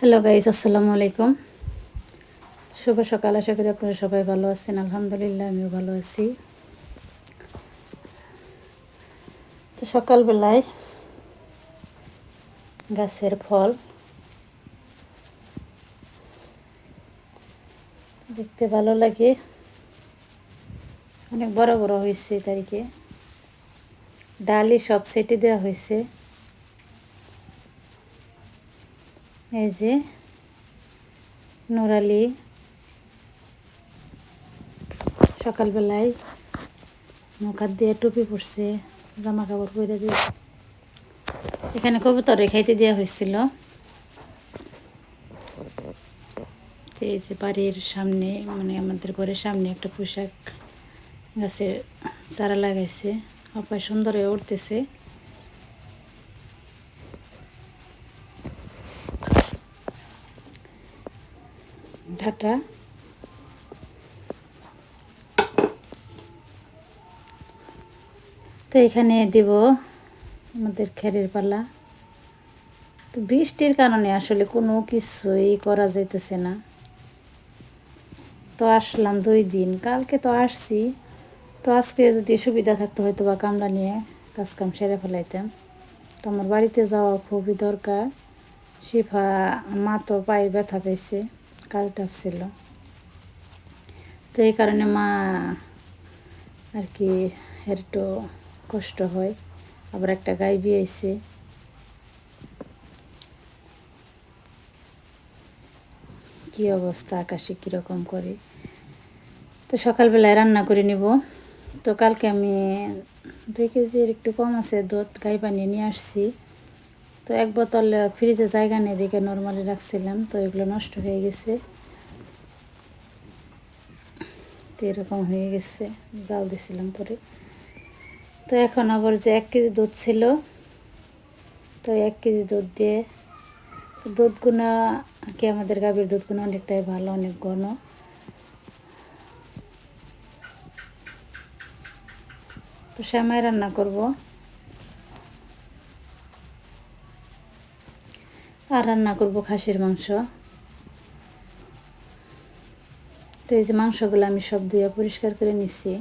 Hello guys, আসসালামু আলাইকুম। শুভ সকাল। আশা করি আপনারা সবাই ভালো আছেন। আলহামদুলিল্লাহ, আমিও ভালো আছি। তো সকালবেলায় গাছের ফল দেখতে ভালো লাগে, অনেক বড় বড় হয়েছে। তারিখে ডালি সব সেটে দেওয়া হয়েছে। এই যে নুরালি সকালবেলায় মুখ হাত দিয়ে টুপি পরছে, জামা কাপড় পরে দিয়ে এখানে কবুতরে খাইতে দেওয়া হয়েছিল। এই যে বাড়ির সামনে, মানে আমাদের ঘরের সামনে একটা পোশাক গাছে চারা লাগাইছে, অপায় সুন্দর হয়ে উঠতেছে। ঢাকা তো এখানে দেব আমাদের খেরের পালা। তো বৃষ্টির কারণে আসলে কোনো কিছুই করা যাইতেছে না। তো আসলাম 2 দিন, কালকে তো আসছি। তো আজকে যদি সুবিধা থাকতো হয়তো বা কামলা নিয়ে কাজকাম সেরে ফেলাইতাম। তো আমার বাড়িতে যাওয়া খুবই দরকার। শিফা মা তো পায়ে ব্যথা পেয়েছে, কাল টাপছিল। তো এই কারণে মা আর কি একটু কষ্ট হয়। আবার একটা গাই বিয়েছে। কি অবস্থা, আকাশে কীরকম করে। তো সকালবেলায় রান্না করে নিব। তো কালকে আমি 2 কেজির একটু কম আছে দুধ গাই বানিয়ে নিয়ে আসছি। তো 1 বোতল ফ্রিজে জায়গা নেই দেখে নর্মালি রাখছিলাম, তো এগুলো নষ্ট হয়ে গেছে। তো এরকম হয়ে গেছে, জাল দিছিলাম পরে। তো এখন আবার যে 1 কেজি দুধ ছিল, তো 1 কেজি দুধ দিয়ে, তো দুধগুলো আর কি আমাদের গাভীর দুধগুলো অনেকটাই ভালো, অনেক ঘন। তো সেমাই রান্না করব আর রান্না করব খাসির মাংস। তো এই যে মাংসগুলো আমি সব ধুয়ে পরিষ্কার করে নিচ্ছি।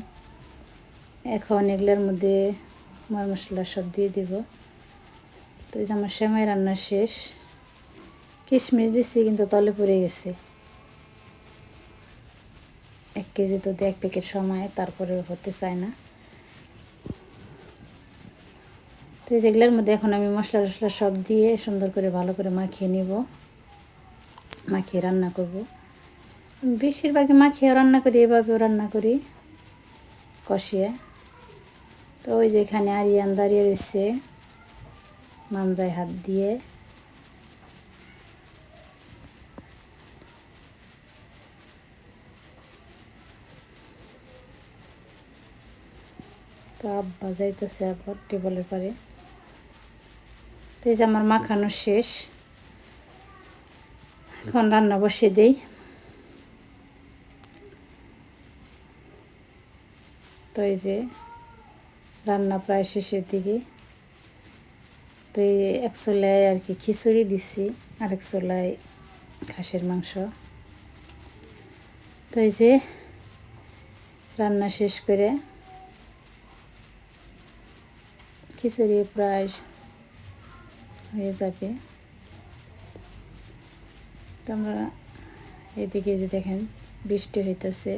এখন এগুলোর মধ্যে ময় মশলা সব দিয়ে দিব। তো এই যে আমার সেমাই রান্না শেষ। কিশমিশ দিচ্ছি কিন্তু তলে পড়ে গেছে। 1 কেজি দুধ 1 প্যাকেট সময়, তারপরে হতে চায় না। তো এই যেগুলোর মধ্যে এখন আমি মশলা টশলা সব দিয়ে সুন্দর করে ভালো করে মাখিয়ে নিব, মাখিয়ে রান্না করব। বেশিরভাগই মাখিয়ে রান্না করি, এভাবেও রান্না করি কষিয়ে। তো ওই যে এখানে আরিয়ান দাঁড়িয়ে রয়েছে মাঞ্জায় হাত দিয়ে। তো আব্বা যাইতেছে আবার টেবলের পারে। তো এই যে আমার মাখানো শেষ, এখন রান্না বসিয়ে দেই। তো এই যে রান্না প্রায় শেষের দিকে। তো এই 1 চুলায় আর কি খিচুড়ি দিছি, আর 1 চুলায় খাসির মাংস। তো এই যে রান্না শেষ করে খিচুড়ি প্রায় হয়ে যাবে। তো আমরা এদিকে যে দেখেন বৃষ্টি হইতেছে।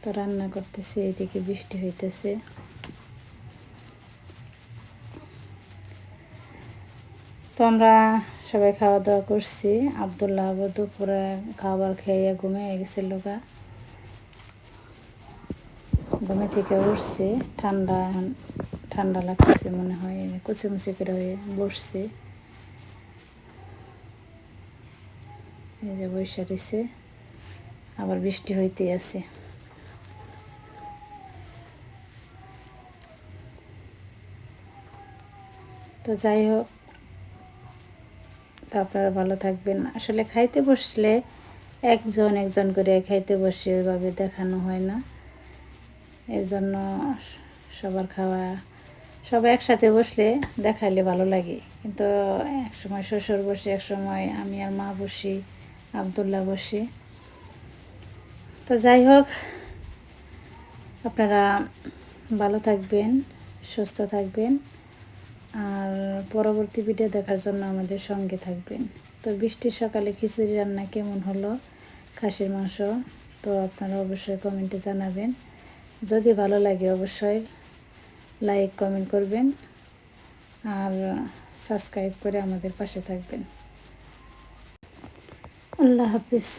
তো রান্না করতেছি, এদিকে বৃষ্টি হইতেছে। তো আমরা সবাই খাওয়া দাওয়া করছি। আব্দুল্লাহ আবার দুপুরে খাবার খেয়ে ঘুমিয়ে গেছিল গা, ঘুমে থেকে উঠছে। ঠান্ডা ঠান্ডা লাগতেছে মনে হয়, কুচিমুচি করে হয়ে বসছে। এই যে বৈশা রয়েছে, আবার বৃষ্টি হইতেই আছে। তো যাই হোক, তো আপনারা ভালো থাকবেন। আসলে খাইতে বসলে একজন একজন করে খাইতে বসে ওইভাবে দেখানো হয় না, এর জন্য সবার খাওয়া, সবাই একসাথে বসলে দেখাইলে ভালো লাগে। কিন্তু এক সময় শ্বশুর বসে, এক সময় আমি আর মা বসি, আব্দুল্লাহ বসি। তো যাই হোক, আপনারা ভালো থাকবেন, সুস্থ থাকবেন, আর পরবর্তী ভিডিও দেখার জন্য আমাদের সঙ্গে থাকবেন। তো বৃষ্টির সকালে খিচুড়ি রান্না কেমন হলো, খাসির মাংস, তো আপনারা অবশ্যই কমেন্টে জানাবেন। যদি ভালো লাগে অবশ্যই লাইক কমেন্ট করবেন, আর সাবস্ক্রাইব করে আমাদের পাশে থাকবেন। আল্লাহ হাফিজ।